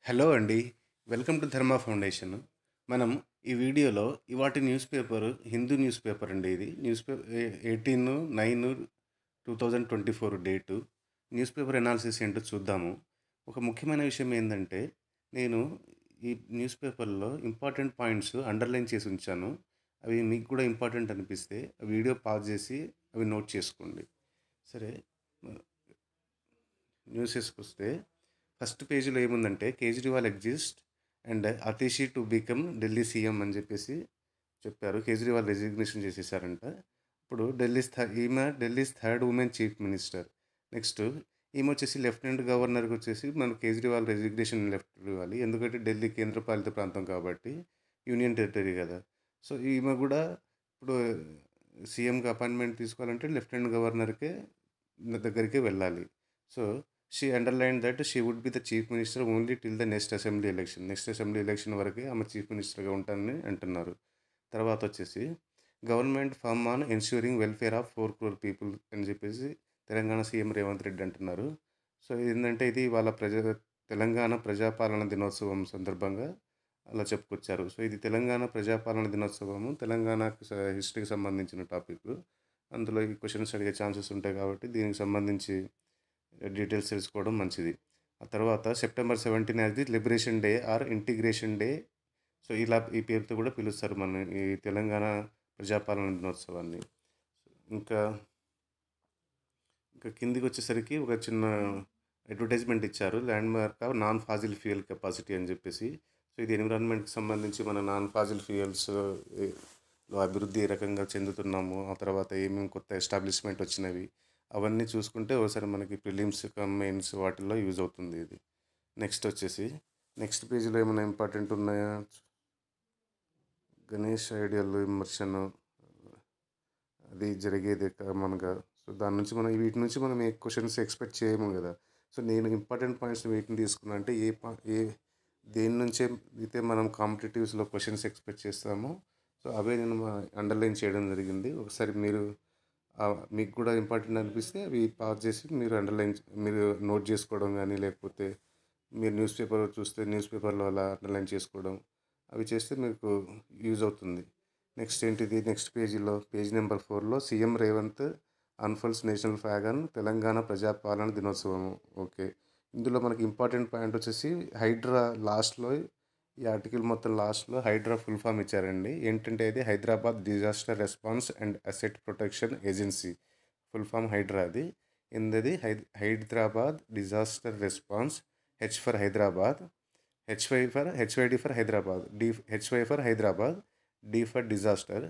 Hello అండి. Welcome to Dharma foundation. మనం ఈ వీడియోలో ఇవాటి news paper Hindu news paper అండి ఇది. 18/9/2024 డేటు. న్యూస్ పేపర్ అనాలిసిస్ ఏంటో చూద్దాము. ఒక ముఖ్యమైన విషయం ఏందంటే, నేను ఈ న్యూస్ పేపర్‌లో ఇంపార్టెంట్ పాయింట్స్ అండర్‌లైన్ చేసి ఉంచాను. అవి మీకు కూడా ఇంపార్టెంట్ అనిపిస్తే వీడియో పాజ్ చేసి అవి నోట్ చేసుకోండి. సరే. న్యూసెస్‌కొస్తే ఫస్ట్ పేజీలో ఏముందంటే Kejriwal exist and Atishi to become Delhi CM అని చెప్పేసి చెప్పారు. కేజ్రీవాల్ రెసిగ్నేషన్ చేసేసారంట. ఇప్పుడు ఈమె Delhi's third women chief minister. Next ఈమె వచ్చేసి లెఫ్టినెంట్ గవర్నర్కి వచ్చేసి మన కేజ్రీవాల్ రెసిగ్నేషన్ లెఫ్ట్ ఇవ్వాలి. ఎందుకంటే ఢిల్లీ కేంద్రపాలిత ప్రాంతం కాబట్టి, యూనియన్ టెరిటరీ కదా. సో ఈమె కూడా ఇప్పుడు సీఎంకి అపాయింట్మెంట్ తీసుకోవాలంటే లెఫ్టినెంట్ గవర్నర్కే దగ్గరికే వెళ్ళాలి. So she underline that she would be the chief minister only till the next assembly election. Next assembly election వరకే ఆమె చీఫ్ మినిస్టర్గా ఉంటానని అంటున్నారు. తర్వాత వచ్చేసి government firm on ensuring welfare of 4 crore people అని చెప్పేసి తెలంగాణ సీఎం రేవంత్ రెడ్డి అంటున్నారు. సో ఏంటంటే ఇది వాళ్ళ తెలంగాణ ప్రజాపాలన దినోత్సవం సందర్భంగా అలా చెప్పుకొచ్చారు. సో ఇది తెలంగాణ ప్రజాపాలన దినోత్సవము తెలంగాణకు హిస్టరీకి సంబంధించిన టాపిక్. అందులో ఈ క్వశ్చన్స్ అడిగే ఛాన్సెస్ ఉంటాయి కాబట్టి దీనికి సంబంధించి డీటెయిల్స్ తెలుసుకోవడం మంచిది. ఆ తర్వాత September 17 as the liberation day or integration day. So ఇలా ఈ పేరుతో కూడా పిలుస్తారు మన ఈ తెలంగాణ ప్రజాపాలన దినోత్సవాన్ని. ఇంకా ఇంకా కిందికి వచ్చేసరికి ఒక చిన్న అడ్వర్టైజ్మెంట్ ఇచ్చారు, land mark of non Faasil fuel capacity అని చెప్పేసి. సో ఇది ఎన్విరాన్మెంట్కి సంబంధించి మన నాన్ ఫాజిల్ ఫ్యూయల్స్ లో అభివృద్ధి ఏ రకంగా చెందుతున్నాము, ఆ తర్వాత ఏమేమి కొత్త ఎస్టాబ్లిష్మెంట్ వచ్చినవి అవన్నీ చూసుకుంటే ఒకసారి మనకి ప్రిలిమ్స్ మెయిన్స్ వాటిల్లో యూజ్ అవుతుంది ఇది. నెక్స్ట్ వచ్చేసి నెక్స్ట్ పేజీలో ఏమైనా ఇంపార్టెంట్ ఉన్నాయా? గణేష్ ఐడియల్ విమర్శను అది జరిగేది కామన్గా. సో దాని నుంచి మనం వీటి నుంచి మనం ఏ క్వశ్చన్స్ ఎక్స్పెక్ట్ చేయము కదా. సో నేను ఇంపార్టెంట్ పాయింట్స్ వీటిని తీసుకున్నా అంటే దేని నుంచే అయితే మనం కాంపిటేటివ్స్లో క్వశ్చన్స్ ఎక్స్పెక్ట్ చేస్తామో సో అవే నేను అండర్లైన్ చేయడం జరిగింది. ఒకసారి మీకు కూడా ఇంపార్టెంట్ అనిపిస్తే అవి పాస్ చేసి మీరు నోట్ చేసుకోవడం కానీ, లేకపోతే మీరు న్యూస్ పేపర్ చూస్తే న్యూస్ పేపర్లో అలా అండర్లైన్ చేసుకోవడం అవి చేస్తే మీకు యూజ్ అవుతుంది. నెక్స్ట్ ఏంటిది, నెక్స్ట్ పేజీలో పేజ్ నెంబర్ 4లో CM Revanth unfolds national flag on Telangana ప్రజాపాలన దినోత్సవము. ఓకే, ఇందులో మనకి ఇంపార్టెంట్ పాయింట్ వచ్చేసి హైడ్రా లాస్ట్లో, ఈ ఆర్టికల్ మొత్తం లాస్ట్లో హైడ్రా ఫుల్ ఫామ్ ఇచ్చారండి. ఏంటంటే ఇది Hyderabad disaster response and asset protection agency. Full form HYDRAA అది. ఏందది Hyderabad disaster response, H for Hyderabad, HYD for Hyderabad, HY for Hyderabad, D for disaster,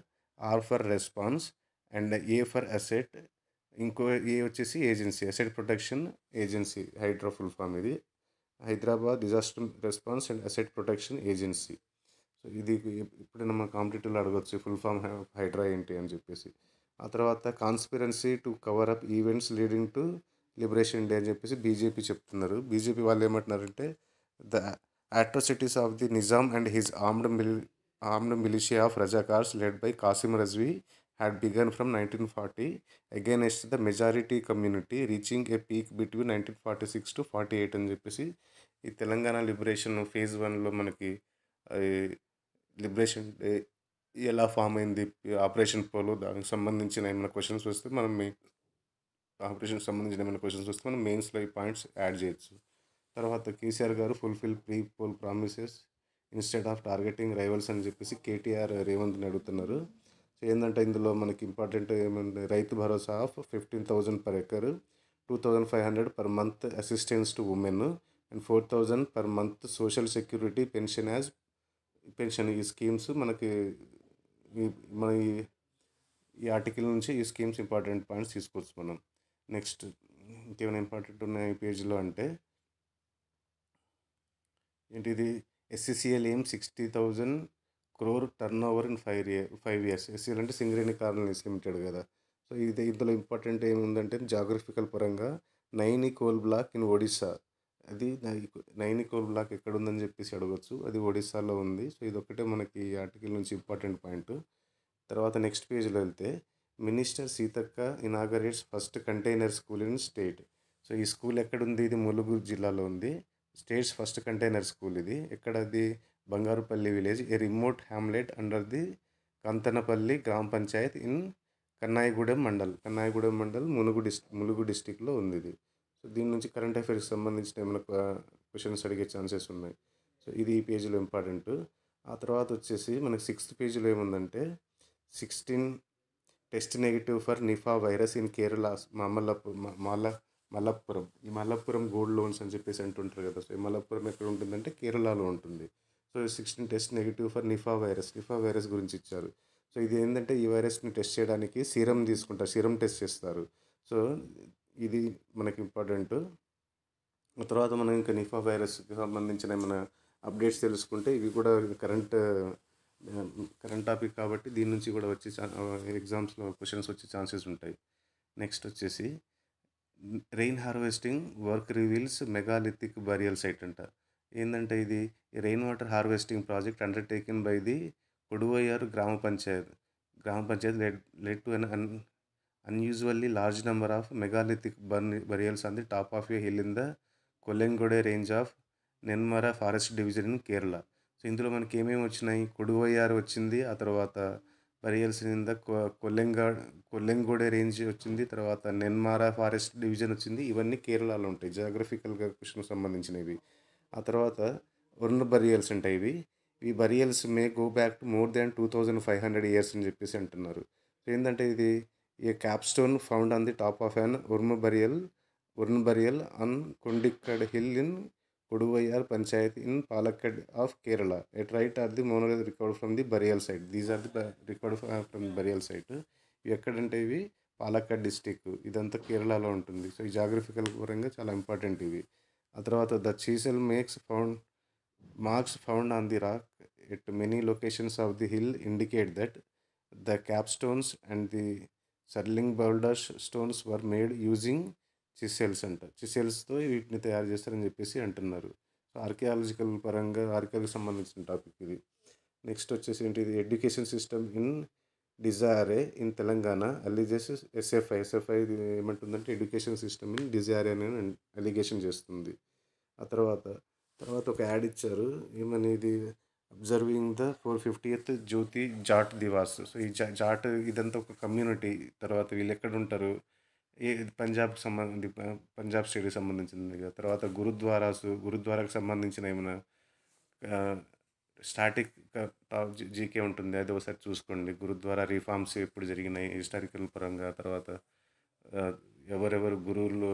R for response and A for asset. ఇంకో ఏ వచ్చేసి agency, asset protection agency. HYDRAA full form ఇది Hyderabad disaster response and asset protection agency. So ఇది ఎప్పుడైనా మన కాంపిటేటివ్లో అడగచ్చు full form Hydraa ఏంటి అని చెప్పేసి. ఆ తర్వాత conspiracy to cover up events leading to liberation day అని చెప్పేసి బీజేపీ చెప్తున్నారు. బీజేపీ వాళ్ళు ఏమంటున్నారంటే the atrocities of the Nizam and his armed militia of Rajakars led by Qasim Razvi had begun from 1940 against the majority community, reaching a peak between 1946 to 48 అని చెప్పేసి ఈ Telangana liberation phase 1లో మనకి liberation day ఎలా form అయింది, operation polo దానికి సంబంధించిన ఏమైనా questions వస్తే ఆపరేషన్కి సంబంధించిన ఏమైనా క్వశ్చన్స్ వస్తే మనం మెయిన్స్లో ఈ పాయింట్స్ యాడ్ చేయొచ్చు. తర్వాత కేసీఆర్ గారు fulfil pre poll promises instead of targeting rivals అని చెప్పేసి కేటీఆర్ రేవంత్ని అడుగుతున్నారు. సో ఏంటంటే ఇందులో మనకి ఇంపార్టెంట్ ఏమంటే Rythu Bharosa of 15,000 per acre, 2,500 per month assistance to women and 4,000 per month social security pension ఈ స్కీమ్స్ మనకి మన ఈ ఆర్టికల్ నుంచి ఈ స్కీమ్స్ ఇంపార్టెంట్ పాయింట్స్ తీసుకోవచ్చు మనం. నెక్స్ట్ ఇంకేమైనా ఇంపార్టెంట్ ఉన్నాయి ఈ పేజీలో అంటే ఏంటిది, ఎస్సీసీఎల్ ఏం 60,000 crore turn over in 5 years. SCL అంటే సింగరేణి కాలనీస్ లిమిటెడ్ కదా. సో ఇందులో ఇంపార్టెంట్ ఏముందంటే జాగ్రఫికల్ పరంగా Naini coal block in Odisha. అది నైని కోల్ బ్లాక్ ఎక్కడ ఉందని చెప్పేసి అడగచ్చు. అది ఒడిస్సాలో ఉంది. సో ఇదొక్కటే మనకి ఈ ఆర్టికల్ నుంచి ఇంపార్టెంట్ పాయింట్. తర్వాత నెక్స్ట్ పేజ్లో వెళ్తే minister Seethakka inaugurates first container school in state. So ఈ స్కూల్ ఎక్కడుంది, ఇది ములుగు జిల్లాలో ఉంది. స్టేట్స్ ఫస్ట్ కంటైనర్ స్కూల్ ఇది. ఎక్కడది? Bangarupalli village, A remote hamlet under the Kanthanapalli గ్రామ పంచాయత్ ఇన్ కన్నాయిగూడెం మండల్ ములుగు డిస్టిక్లో ఉంది ఇది. సో దీని నుంచి కరెంట్ అఫైర్స్కి సంబంధించిన ఏమైనా క్వశ్చన్స్ అడిగే ఛాన్సెస్ ఉన్నాయి. సో ఇది ఈ పేజీలో ఇంపార్టెంట్. ఆ తర్వాత వచ్చేసి మనకి 6th పేజీలో ఏముందంటే 16 test negative for Nipah virus in Kerala Malappuram. ఈ మలప్పురం గోల్డ్ లోన్స్ అని చెప్పేసి అంటుంటారు కదా. సో ఈ మలప్పురం ఎక్కడ ఉంటుందంటే కేరళలో ఉంటుంది. So 16 test negative for Nipah virus గురించి ఇచ్చారు. సో ఇది ఏంటంటే ఈ వైరస్ని టెస్ట్ చేయడానికి సీరం తీసుకుంటారు, సీరం టెస్ట్ చేస్తారు. సో ఇది మనకి ఇంపార్టెంట్. తర్వాత మనం ఇంకా నిఫా వైరస్కి సంబంధించిన ఏమైనా అప్డేట్స్ తెలుసుకుంటే ఇవి కూడా కరెంట్ టాపిక్ కాబట్టి దీని నుంచి కూడా వచ్చి ఎగ్జామ్స్లో క్వశ్చన్స్ వచ్చే ఛాన్సెస్ ఉంటాయి. నెక్స్ట్ వచ్చేసి rain harvesting work reveals megalithic burial site అంట. ఏంటంటే ఇది rain water harvesting project undertaken by the Koduvayur gram panchayat led to an unusually large number of megalithic burials on the top of a hill in the Kollengode range of Nenmara forest division in Kerala. So ఇందులో మనకి ఏమేమి వచ్చినాయి? కొడువయ్యారు వచ్చింది, ఆ తర్వాత burials in the Kollengode range వచ్చింది, తర్వాత నెన్మార forest division వచ్చింది. ఇవన్నీ కేరళలో ఉంటాయి, జాగ్రఫికల్గా క్వశ్చన్ సంబంధించినవి. ఆ తర్వాత వర్ణ బరియల్స్ ఉంటాయి. ఈ burials may go back to more than 2500 years అని చెప్పేసి అంటున్నారు. సో ఏంటంటే ఇది a capstone found on the top of an urn burial on Kondikkad hill in Koduvayur panchayat in Palakkad of Kerala. At right are the monolith recovered from the burial site. These are the recovered from the burial site. ఇవి ఎక్కడంటే ఇవి Palakkad district, ఇదంతా కేరళలో ఉంటుంది. So ఈ geographical పరంగా చాలా important ఇవి. ఆ తర్వాత the chisel marks found on the rock at many locations of the hill indicate that the capstones and the surrounding boulder stones were made using chisels అంట. చిసెల్స్తో వీటిని తయారు చేస్తారని చెప్పేసి అంటున్నారు. సో ఆర్కియాలజీకి సంబంధించిన టాపిక్ ఇది. నెక్స్ట్ వచ్చేసి ఏంటిది? Education system in disarray in Telangana alleges SFI ఏమంటుందంటే ఎడ్యుకేషన్ సిస్టమ్ ఇన్ డిజైరే అని అలిగేషన్ చేస్తుంది. ఆ తర్వాత ఒక యాడ్ ఇచ్చారు, ఏమని? ఇది observing the 450th Jyoti Jot Divas. So ఈ జాట్ ఇదంతా ఒక కమ్యూనిటీ. తర్వాత వీళ్ళు ఎక్కడ ఉంటారు? పంజాబ్ స్టేట్కి సంబంధించింది. తర్వాత గురుద్వారాకు సంబంధించిన ఏమైనా స్టాటిక్ జీకే ఉంటుంది, అది ఒకసారి చూసుకోండి. గురుద్వారా రిఫార్మ్స్ ఎప్పుడు జరిగినాయి హిస్టారికల్ పరంగా, తర్వాత ఎవరెవరు గురువులు,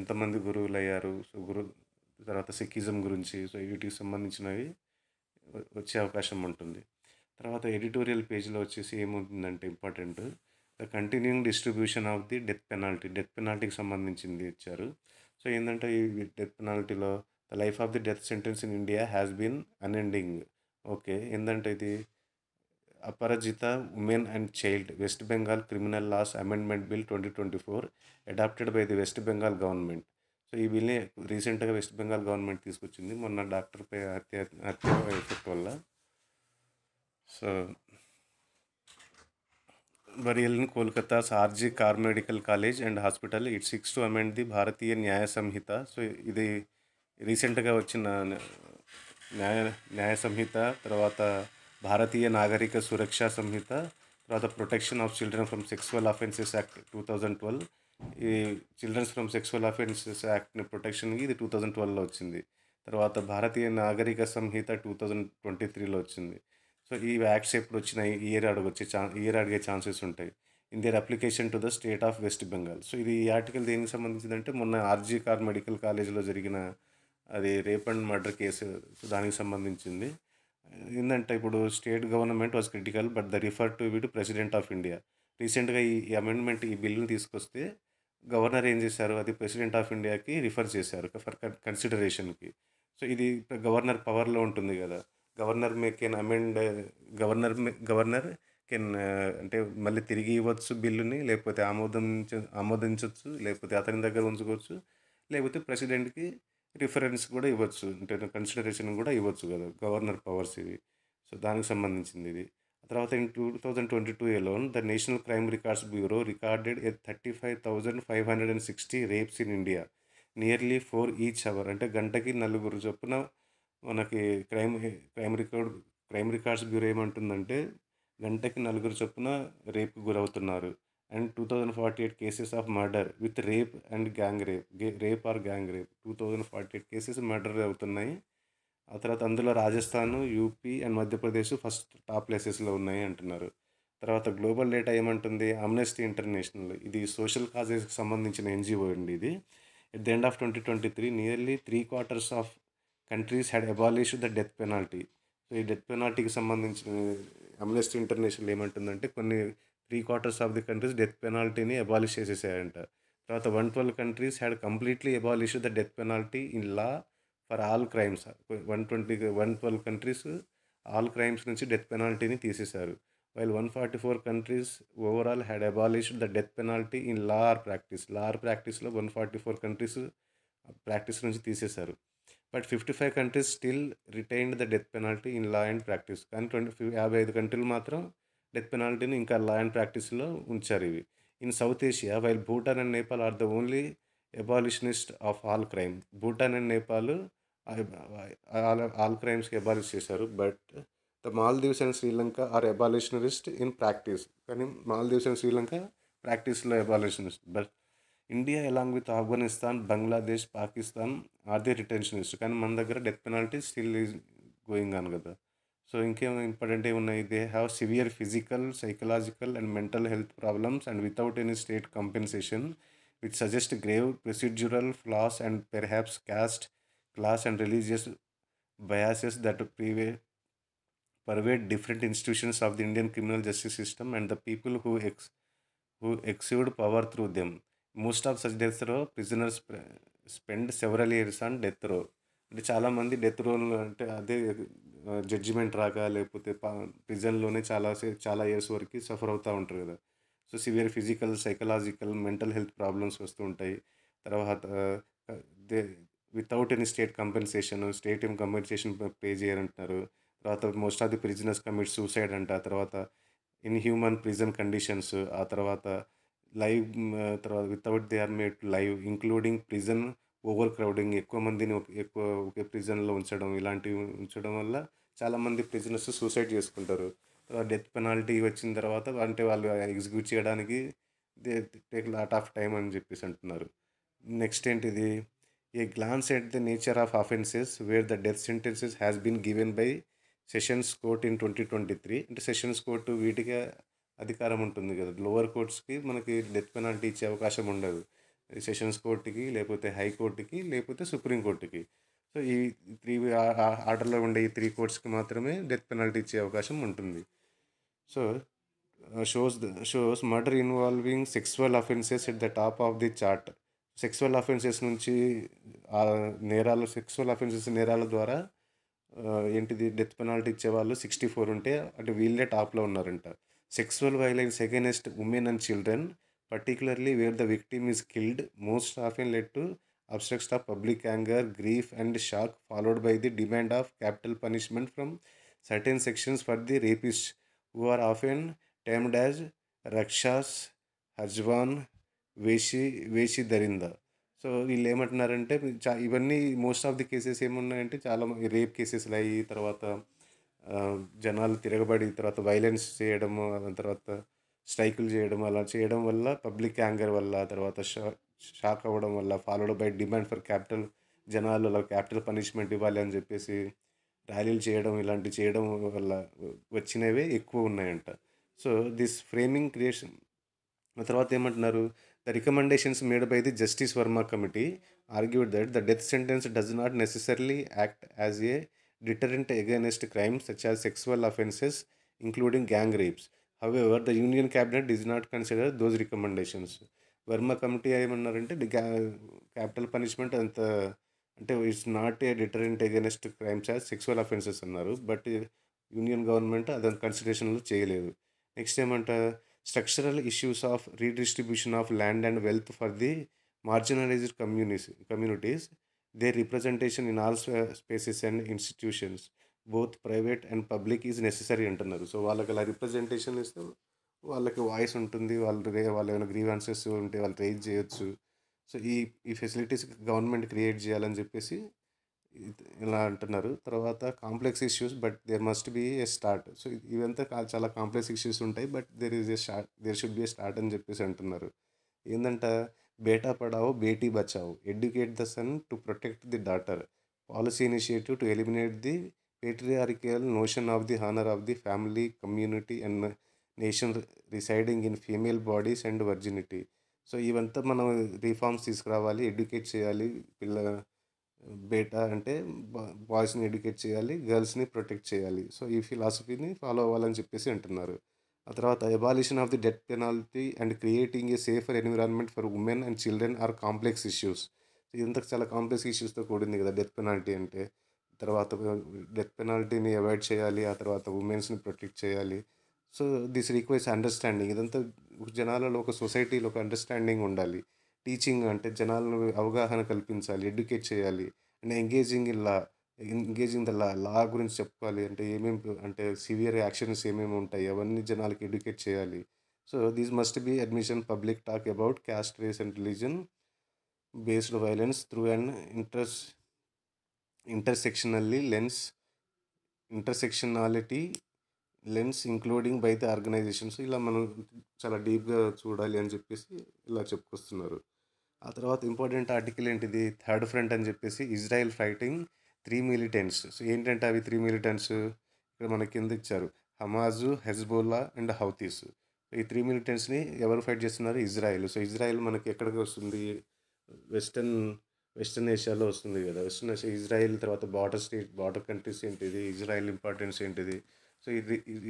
ఎంతమంది గురువులు అయ్యారు, సో తర్వాత సిక్కిజం గురించి, సో వీటికి సంబంధించినవి వచ్చే అవకాశం ఉంటుంది. తర్వాత ఎడిటోరియల్ పేజ్లో వచ్చేసి ఏముంటుందంటే important, the continuing distribution of the death పెనాల్టీకి సంబంధించింది ఇచ్చారు. సో ఏంటంటే ఈ డెత్ పెనాల్టీలో the life of the death sentence in India has been unending. Okay, ఏంటంటే ఇది Aparajita women and child West Bengal criminal laws amendment bill 2024 adopted by the West Bengal government. So ఈ బిల్ని రీసెంట్గా వెస్ట్ బెంగాల్ గవర్నమెంట్ తీసుకొచ్చింది, మొన్న డాక్టర్పై హత్య effect వల్ల. So burial in Kolkata's RG Kar medical college and hospital. It seeks to amend the Bharatiya Nyaya Sanhita. So ఇది రీసెంట్గా వచ్చిన న్యాయ సంహిత, తర్వాత భారతీయ నాగరిక సురక్షా సంహిత, తర్వాత protection of children from sexual offences act 2012. ఈ children's from sexual offences act ప్రొటెక్షన్కి ఇది 2012లో వచ్చింది. తర్వాత భారతీయ నాగరిక సంహిత 2023లో వచ్చింది. సో ఈ యాక్ట్స్ ఎప్పుడు వచ్చినాయి? ఇయర్ అడిగే ఛాన్సెస్ ఉంటాయి. In their application to the state of west Bengal. So ఇది ఈ ఆర్టికల్ దేనికి సంబంధించిందంటే మొన్న ఆర్జీ కార్ మెడికల్ కాలేజ్లో జరిగిన అది రేప్ అండ్ మర్డర్ కేసు, దానికి సంబంధించింది. ఏంటంటే ఇప్పుడు state government was critical but the refer to with president of India. రీసెంట్గా ఈ అమెండ్మెంట్, ఈ బిల్లుని తీసుకొస్తే గవర్నర్ ఏం చేశారు, అది ప్రెసిడెంట్ ఆఫ్ ఇండియాకి రిఫర్ చేశారు ఫర్ కన్సిడరేషన్కి. సో ఇది గవర్నర్ పవర్లో ఉంటుంది కదా. గవర్నర్ కెన్ అంటే మళ్ళీ తిరిగి ఇవ్వచ్చు బిల్లుని, లేకపోతే ఆమోదించవచ్చు, లేకపోతే అతని దగ్గర ఉంచుకోవచ్చు, లేకపోతే ప్రెసిడెంట్కి రిఫరెన్స్ కూడా ఇవ్వచ్చు, అంటే కన్సిడరేషన్ కూడా ఇవ్వచ్చు కదా, గవర్నర్ పవర్స్ ఇవి. సో దానికి సంబంధించింది ఇది. తర్వాత in 2022 alone, the national crime records bureau recorded 35,560 rapes in India. Nearly 4 each hour. అంటే గంటకి నలుగురు చొప్పున మనకి క్రైమ్ రికార్డ్స్ బ్యూరో ఏమంటుందంటే గంటకి నలుగురు చొప్పున రేప్‌కి గురవుతున్నారు. And 2048 cases of murder with rape and gang rape. Rape or gang rape. 2048 cases murder అవుతున్నాయి. ఆ తర్వాత అందులో Rajasthan, UP and Madhya Pradesh first top ప్లేసెస్‌లో ఉన్నాయి అంటున్నారు. తర్వాత గ్లోబల్ డేటా ఏమంటుంది? అమ్నెస్టీ ఇంటర్నేషనల్, ఇది సోషల్ కాజెస్‌కి సంబంధించిన ఎన్‌జీఓ అండి ఇది. At the end of 2023 nearly 3/4 of countries had abolished the death penalty. So ఈ డెత్ పెనాల్టీకి సంబంధించిన అమ్నెస్టీ ఇంటర్నేషనల్ ఏమంటుందంటే కొన్ని 3/4 ఆఫ్ ది కంట్రీస్ డెత్ పెనాల్టీని అబాలిష్ చేసేసాయంట. తర్వాత 112 countries had completely abolished the death penalty in law for all crimes. 112 countries all crimes నుంచి death పెనాల్టీని తీసేశారు. While 144 countries overall had abolished the death penalty in law or practice. Law or ప్రాక్టీస్లో 144 countries practice నుంచి తీసేశారు. But 55 countries still retained the death penalty in law and practice. కానీ 55 కంట్రీలు మాత్రం death పెనాల్టీని ఇంకా law and ప్రాక్టీస్లో ఉంచారు ఇవి. In South Asia while Bhutan and Nepal are the only abolitionist of all crime. Bhutan and Nepal all క్రైమ్స్కి అబాలిష్ చేశారు. But the Maldives and Sri Lanka are abolitionist in practice. కానీ Maldives and Sri Lanka ప్రాక్టీస్లో abolitionist. But India along with Afghanistan, Bangladesh, Pakistan are the retentionist. కానీ మన దగ్గర death penalty still is going on కదా. So ఇంకేం important ఏమున్నాయి? They have severe physical, psychological and mental health problems and without any state compensation which suggest grave procedural floss and perhaps caste, class and religious biases that pervade different institutions of the Indian criminal justice system and the people who exude power through them. Most of such death row prisoners spend several years on death row. అంటే చాలామంది death రోలో అంటే అదే judgement రాక లేకపోతే ప్రిజన్లోనే చాలా years వరకు suffer అవుతూ ఉంటారు కదా. So severe physical, psychological, mental health problems వస్తూ ఉంటాయి. తర్వాత దే వితౌట్ ఎనీ స్టేట్ ఏం కంపెన్సేషన్ పే చేయాలంటున్నారు. తర్వాత most of the prisoners commit suicide అంట. తర్వాత ఇన్హ్యూమన్ ప్రిజన్ కండిషన్స్. ఆ తర్వాత లైవ్ తర్వాత without they are made live including prison overcrowding, ఎక్కువ మందిని ఒకే ప్రిజన్లో ఇలాంటివి ఉంచడం వల్ల చాలామంది ప్రిజనర్స్ సూసైడ్ చేసుకుంటారు. డెత్ పెనాల్టీ వచ్చిన తర్వాత అంటే వాళ్ళు ఎగ్జిక్యూట్ చేయడానికి they take lot of time అని చెప్పేసి అంటున్నారు. నెక్స్ట్ ఏంటిది? A glance at the nature of offences where the death sentences has been given by sessions court in 2023. అంటే సెషన్స్ కోర్టు వీటికి అధికారం ఉంటుంది కదా. లోవర్ కోర్ట్స్కి మనకి డెత్ పెనాల్టీ ఇచ్చే అవకాశం ఉండదు. సెషన్స్ కోర్టుకి, లేకపోతే హైకోర్టుకి, లేకపోతే సుప్రీంకోర్టుకి. సో ఈ ఆర్డర్లో ఉండే ఈ 3 కోర్ట్స్కి మాత్రమే డెత్ పెనాల్టీ ఇచ్చే అవకాశం ఉంటుంది. So shows murder involving sexual offences at the top of the chart. Sexual offences నుంచి సెక్సువల్ అఫెన్సెస్ నేరాల ద్వారా ఏంటిది డెత్ పెనాల్టీ ఇచ్చేవాళ్ళు 64 ఉంటే అంటే వీళ్ళే టాప్లో ఉన్నారంట. Sexual violence against women and children, particularly where the victim is killed, most often led to obstruction of public anger, grief and shock followed by the demand of capital punishment from certain sections for the rapist who are often termed as rakshas, haiwan, vahshi darinda. So వీళ్ళు ఏమంటున్నారంటే ఇవన్నీ most of the cases ఏమున్నాయంటే చాలా rape కేసెస్లు అయ్యి తర్వాత జనాలు తిరగబడి తర్వాత వైలెన్స్ చేయడము, తర్వాత స్ట్రైకులు చేయడం, అలా చేయడం వల్ల పబ్లిక్ యాంగర్ వల్ల తర్వాత షాక్ అవ్వడం వల్ల ఫాలోడ్ బై డిమాండ్ ఫర్ జనాలు అలా క్యాపిటల్ పనిష్మెంట్ ఇవ్వాలి అని చెప్పేసి ర్యాలీలు చేయడం, ఇలాంటివి చేయడం వల్ల వచ్చినవే ఎక్కువ ఉన్నాయంట. So this framing creation. తర్వాత ఏమంటున్నారు? The recommendations made by the justice Verma committee argued that the death sentence does not necessarily act as a deterrent against crimes such as sexual offences including gang rapes. However the union cabinet did not consider those recommendations. Verma committee ఏమన్నారంటే capital punishment అంత అంటే it's not a deterrent against crimes as sexual offences అన్నారు. But union government అదని కన్సిడరేషన్లో చేయలేదు. Next ఏమంట? Structural issues of redistribution of land and wealth for the marginalised communities, their representation in all spaces and institutions both private and public is necessary అంటున్నారు. So వాళ్ళకి అలా representation ఇస్తే వాళ్ళకి voice ఉంటుంది, వాళ్ళు ఏమైనా గ్రీవాన్సెస్ ఉంటే వాళ్ళు రైజ్ చేయొచ్చు. సో ఈ ఫెసిలిటీస్ గవర్నమెంట్ క్రియేట్ చేయాలని చెప్పేసి ఇలా అంటున్నారు. తర్వాత complex issues but there must be a start. So ఇవంతా చాలా కాంప్లెక్స్ ఇష్యూస్ ఉంటాయి. But there should be a start అని చెప్పేసి అంటున్నారు. ఏందంట, Beta Padhao Beti Bachao, educate the son to protect the daughter, policy initiative to eliminate the patriarchal notion of the honor of the family, community and nation residing in female bodies and virginity. So ఇవంతా మనం reforms తీసుకురావాలి, educate చేయాలి. బేటా అంటే బాయ్స్ని educate చేయాలి, గర్ల్స్ని protect చేయాలి. So ఈ ఫిలాసఫీని follow అవ్వాలని చెప్పేసి అంటున్నారు. ఆ తర్వాత abolition of the death penalty and creating a safer environment for women and children are complex issues. ఇదంతా చాలా కాంప్లెక్స్ ఇష్యూస్తో కూడింది కదా డెత్ పెనాల్టీ అంటే. తర్వాత డెత్ పెనాల్టీని అవాయిడ్ చేయాలి, ఆ తర్వాత ఉమెన్స్ని ప్రొటెక్ట్ చేయాలి. So this requires understanding. ఇదంతా జనాలలో ఒక సొసైటీలో ఒక అండర్స్టాండింగ్ ఉండాలి. టీచింగ్ అంటే జనాలను అవగాహన కల్పించాలి, ఎడ్యుకేట్ చేయాలి. అండ్ ఎంగేజింగ్ ద లా గురించి చెప్పాలి. అంటే ఏమేమి, అంటే సివియర్ యాక్షన్స్ ఏమేమి ఉంటాయి అవన్నీ జనాలకి ఎడ్యుకేట్ చేయాలి. So these must be admission public talk about caste, race and religion based violence through and intersectionally lens intersectionality lens including by the organisations. ఇలా మనం చాలా డీప్గా చూడాలి అని చెప్పేసి ఇలా చెప్పుకొస్తున్నారు. ఆ తర్వాత ఇంపార్టెంట్ ఆర్టికల్ ఏంటిది, థర్డ్ ఫ్రంట్ అని చెప్పేసి, ఇజ్రాయెల్ ఫైటింగ్ 3 మిలిటెంట్స్. సో ఏంటంటే అవి 3 మిలిటెంట్స్ ఇక్కడ మన కింద ఇచ్చారు, హమాజు, హెజ్బోల్లా అండ్ హౌతీస్. ఈ 3 మిలిటెంట్స్ని ఎవరు ఫైట్ చేస్తున్నారు, ఇజ్రాయెల్. సో ఇజ్రాయెల్ మనకి ఎక్కడికి వస్తుంది, వెస్టర్న్ ఏషియాలో వస్తుంది కదా. వెస్టర్న్ ఏషియా, ఇజ్రాయెల్ తర్వాత బార్డర్ కంట్రీస్ ఏంటిది, ఇజ్రాయెల్ ఇంపార్టెన్స్ ఏంటిది. సో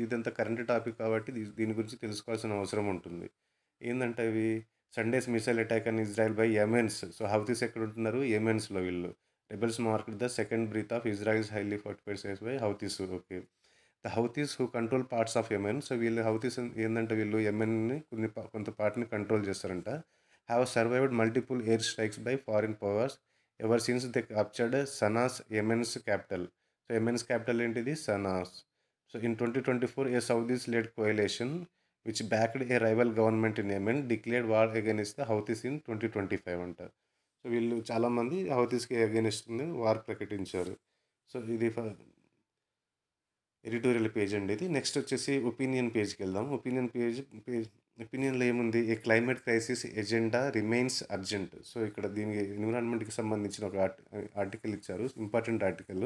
ఇదంతా కరెంట్ టాపిక్ కాబట్టి దీని గురించి తెలుసుకోవాల్సిన అవసరం ఉంటుంది. ఏంటంటే అవి సండేస్ మిసైల్ అటాక్ అని Israel by Yemens. So Houthis ఎక్కడ ఉంటున్నారు, యెమెన్స్లో వీళ్ళు. Rebels marked the second breath of Israel's highly fortified states by Houthis. Okay, the Houthis who control parts of Yemen. So వీళ్ళు హౌతీస్ ఏంటంటే వీళ్ళు యెమెన్ని కొంత పార్ట్ని కంట్రోల్ చేస్తారంట. Have survived multiple air strikes by foreign powers ever since they captured Sanaa's, Yemen's capital. So Yemen's capital ఏంటిది, Sanaa's. So in 2024 a Saudis led coalition which backed a rival government in Yemen declared war against the Houthis in 2025 అంట. So వీళ్ళు చాలామంది హౌతీస్కి against war ప్రకటించారు. So ఇది editorial page అండి ఇది. Next వచ్చేసి ఒపీనియన్ పేజ్కి వెళ్దాం. ఒపీనియన్లో ఏముంది, a climate crisis agenda remains urgent. So ఇక్కడ దీనికి ఎన్విరాన్మెంట్కి సంబంధించిన ఒక ఆర్టికల్ ఇచ్చారు, ఇంపార్టెంట్ ఆర్టికల్.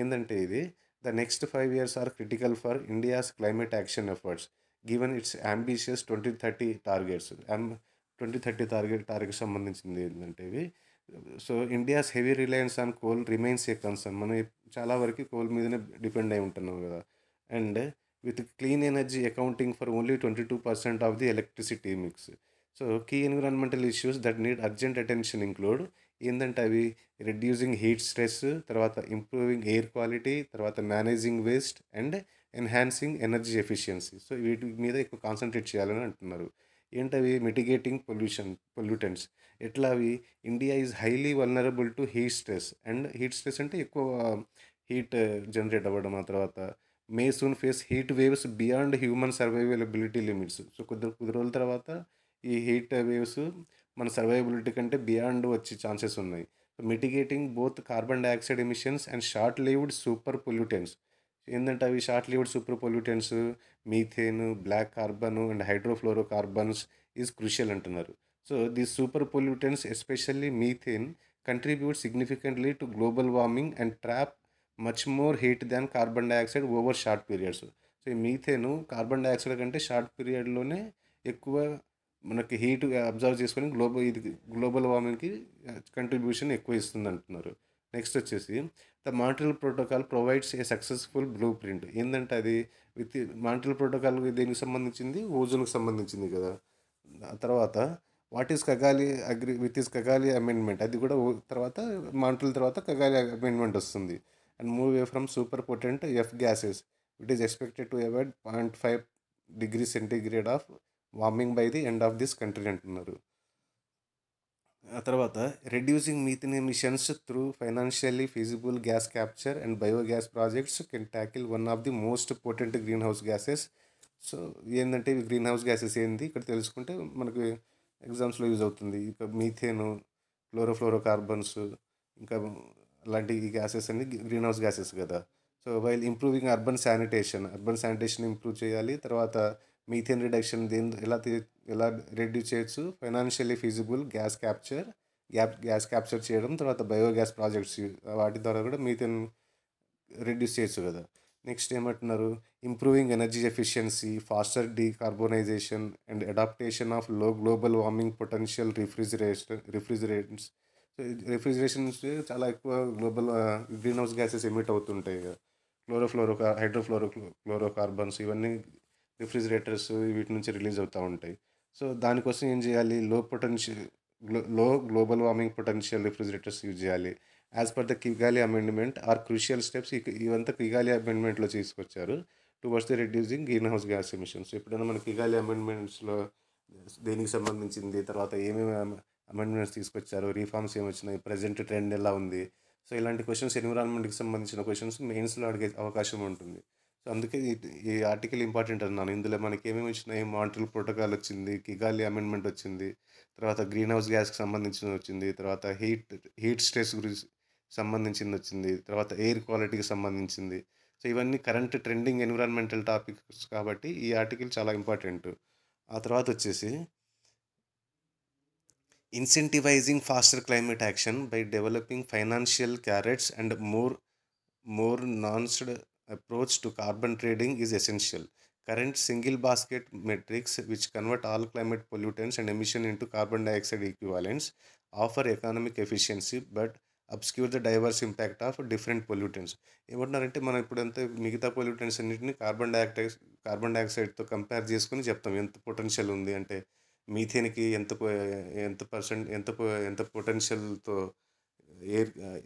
ఏంటంటే ఇది, the next 5 years are critical for India's climate action efforts given its ambitious 2030 targets. 2030 target సంబంధించింది ఏంటంటే ఇవి. So India's heavy reliance on coal remains a concern. మనం చాలా వరకు కోల్ మీదనే డిపెండ్ అయి ఉంటున్నాం కదా. And with clean energy accounting for only 22% of the electricity mix. So key environmental issues that need urgent attention include ఏంటంటే అవి reducing heat stress, తర్వాత ఇంప్రూవింగ్ ఎయిర్ క్వాలిటీ, తర్వాత managing waste and enhancing energy efficiency. So వీటి మీద ఎక్కువ concentrate చేయాలని అంటున్నారు. ఏంటవి, మిటిగేటింగ్ పొల్యూటెంట్స్. ఎట్లా అవి, India is highly vulnerable to heat stress. And heat stress అంటే ఎక్కువ హీట్ జనరేట్ అవ్వడం. ఆ తర్వాత may soon face heat waves beyond human survivability limits. So కొద్ది రోజుల తర్వాత ఈ హీట్ వేవ్స్ మన సర్వైవబిలిటీ కంటే బియాండ్ వచ్చే ఛాన్సెస్ ఉన్నాయి. Mitigating both carbon dioxide emissions and short lived super pollutants. ఏంటంటే అవి short lived super pollutants, methane, black carbon and hydrofluorocarbons is crucial అంటున్నారు. So these super pollutants especially methane contribute significantly to global warming and trap much more heat than carbon dioxide over short periods. So ఈ మీథేను carbon dioxide కంటే short పీరియడ్లోనే ఎక్కువ మనకి heat observe చేసుకొని global వార్మింగ్కి contribution ఎక్కువ ఇస్తుంది అంటున్నారు. Next వచ్చేసి the Montreal protocol provides a successful blue print. ఏంటంటే అది మాంట్రియల్ ప్రోటోకాల్ దేనికి సంబంధించింది, ఓజోన్కి సంబంధించింది కదా. తర్వాత వాట్ ఈస్ కగాలి కగాలి అమెండ్మెంట్, అది కూడా తర్వాత మాంట్రియల్ తర్వాత కగాలి అమెండ్మెంట్ వస్తుంది. And move away from super potent F gases it is expected to avoid 0.5 degrees centigrade of warming by the end of this country అంటున్నారు. ఆ తర్వాత reducing methane emissions through financially feasible gas capture and biogas projects can tackle one of the most potent green house gases. So ఏంటంటే ఇవి green house gases ఏంది ఇక్కడ తెలుసుకుంటే మనకి ఎగ్జామ్స్లో యూజ్ అవుతుంది. ఇక మీథేను, క్లోరోఫ్లోరోకార్బన్స్, ఇంకా అలాంటి ఈ గ్యాసెస్ అన్ని గ్రీన్ హౌస్ గ్యాసెస్ కదా. So while improving urban sanitation improve చేయాలి. తర్వాత మీథేన్ రిడక్షన్ ఎలా రెడ్యూస్ చేయొచ్చు, ఫైనాన్షియల్లీ ఫీజిబుల్ గ్యాస్ క్యాప్చర్ చేయడం, తర్వాత బయోగ్యాస్ ప్రాజెక్ట్స్ వాటి ద్వారా కూడా మీథేన్ రెడ్యూస్ చేయొచ్చు కదా. నెక్స్ట్ ఏమంటున్నారు, improving energy efficiency, faster decarbonisation and adaptation of low global warming potential refrigerators. Refrigerations చాలా ఎక్కువ global greenhouse gases emit అవుతుంటాయి కదా. క్లోరోఫ్లోరోకార్బన్స్ ఇవన్నీ రిఫ్రిజిరేటర్స్ వీటి నుంచి రిలీజ్ అవుతూ ఉంటాయి. సో దానికోసం ఏం చేయాలి, low global warming potential refrigerators use చేయాలి. As per the Kigali amendment are crucial steps. ఇవంతా కిగాలి అమెండ్మెంట్లో తీసుకొచ్చారు towards the reducing greenhouse gas emissions. ఎప్పుడైనా మన కిగాలి అమెండ్మెంట్స్లో దేనికి సంబంధించింది, తర్వాత ఏమేమి అమెండ్మెంట్స్ తీసుకొచ్చారు, రీఫార్మ్స్ ఏమొచ్చినాయి, ప్రజెంట్ ట్రెండ్ ఎలా ఉంది. సో ఇలాంటి క్వశ్చన్స్, ఎన్విరాన్మెంట్కి సంబంధించిన క్వశ్చన్స్ మెయిన్స్లో అడిగే అవకాశం ఉంటుంది. సో అందుకే ఈ ఆర్టికల్ ఇంపార్టెంట్ అన్నాను. ఇందులో మనకి ఏమేమి వచ్చినాయి, మాంట్రియల్ ప్రోటోకాల్ వచ్చింది, కిగాలి అమెండ్మెంట్ వచ్చింది, తర్వాత గ్రీన్ హౌస్ గ్యాస్కి సంబంధించిన వచ్చింది, తర్వాత హీట్ స్ట్రెస్ గురించి సంబంధించింది వచ్చింది, తర్వాత ఎయిర్ క్వాలిటీకి సంబంధించింది. సో ఇవన్నీ కరెంట్ ట్రెండింగ్ ఎన్విరాన్మెంటల్ టాపిక్స్ కాబట్టి ఈ ఆర్టికల్ చాలా ఇంపార్టెంట్. ఆ తర్వాత వచ్చేసి incentivising faster climate action by developing financial carrots and more nuanced approach to carbon trading is essential. Current single basket metrics, which convert all climate pollutants and emission into carbon dioxide equivalents, offer economic efficiency but obscure the diverse impact of different pollutants. ఏమంటున్నారంటే మనం ఇప్పుడంతా మిగతా pollutants అన్నింటినీ carbon డైఆక్సైడ్తో compare చేసుకుని చెప్తాం ఎంత potential ఉంది అంటే. మీథేన్కి ఎంత పొటెన్షియల్తో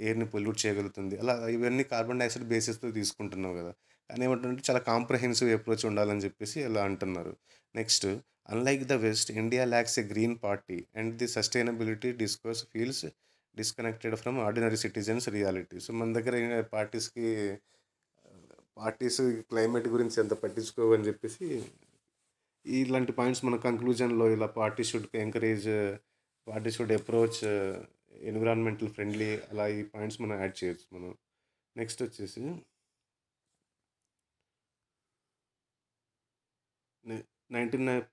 ఎయిర్ని పొల్యూట్ చేయగలుగుతుంది, అలా ఇవన్నీ కార్బన్ డైఆక్సైడ్ బేసిస్తో తీసుకుంటున్నాం కదా. కానీ ఏమంటుంటే చాలా కాంప్రహెన్సివ్ అప్రోచ్ ఉండాలని చెప్పేసి ఇలా అంటున్నారు. Next, unlike the west, India lakhs a green party and the sustainability discourse feels disconnected from ordinary citizens reality. So మన దగ్గర పార్టీస్ క్లైమేట్ గురించి ఎంత పట్టించుకోవని చెప్పేసి ఇలాంటి పాయింట్స్ మన కంక్లూజన్లో ఇలా party should approach environmental friendly, అలా ఈ పాయింట్స్ మనం యాడ్ చేయొచ్చు మనం. నెక్స్ట్ వచ్చేసి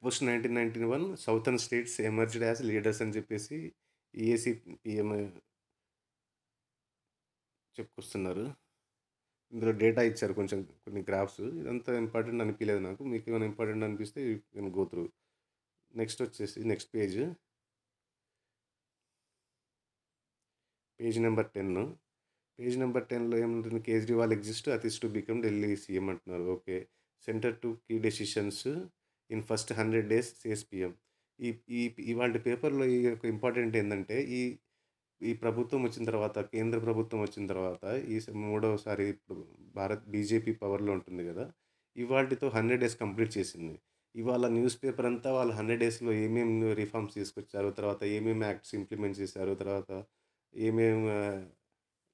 post 1991 southern states emerged as leaders అని చెప్పేసి ఈఏసీ పిఎం చెప్పుకొస్తున్నారు. ఇందులో డేటా ఇచ్చారు, కొన్ని గ్రాఫ్స్. ఇదంతా ఇంపార్టెంట్ అనిపించలేదు నాకు. మీకు ఏమైనా ఇంపార్టెంట్ అనిపిస్తే నేను గో త్రూ. నెక్స్ట్ వచ్చేసి పేజ్ నెంబర్ 10. పేజ్ నెంబర్ 10లో ఏముంటుంది, Kejriwal exits Atishi to become Delhi CM అంటున్నారు. Okay. Centre to key decisions in first 100 days says PM. ఇవాళ పేపర్లో ఈ యొక్క ఇంపార్టెంట్ ఏంటంటే, ఈ ప్రభుత్వం వచ్చిన తర్వాత, కేంద్ర ప్రభుత్వం వచ్చిన తర్వాత, మూడవసారి ఇప్పుడు బీజేపీ పవర్లో ఉంటుంది కదా, ఇవాళతో 100 days కంప్లీట్ చేసింది. ఇవాళ న్యూస్ పేపర్ అంతా వాళ్ళు 100 daysలో ఏమేమి రిఫార్మ్స్ తీసుకొచ్చారు, తర్వాత ఏమేమి యాక్ట్స్ ఇంప్లిమెంట్ చేశారు, తర్వాత ఏమేమి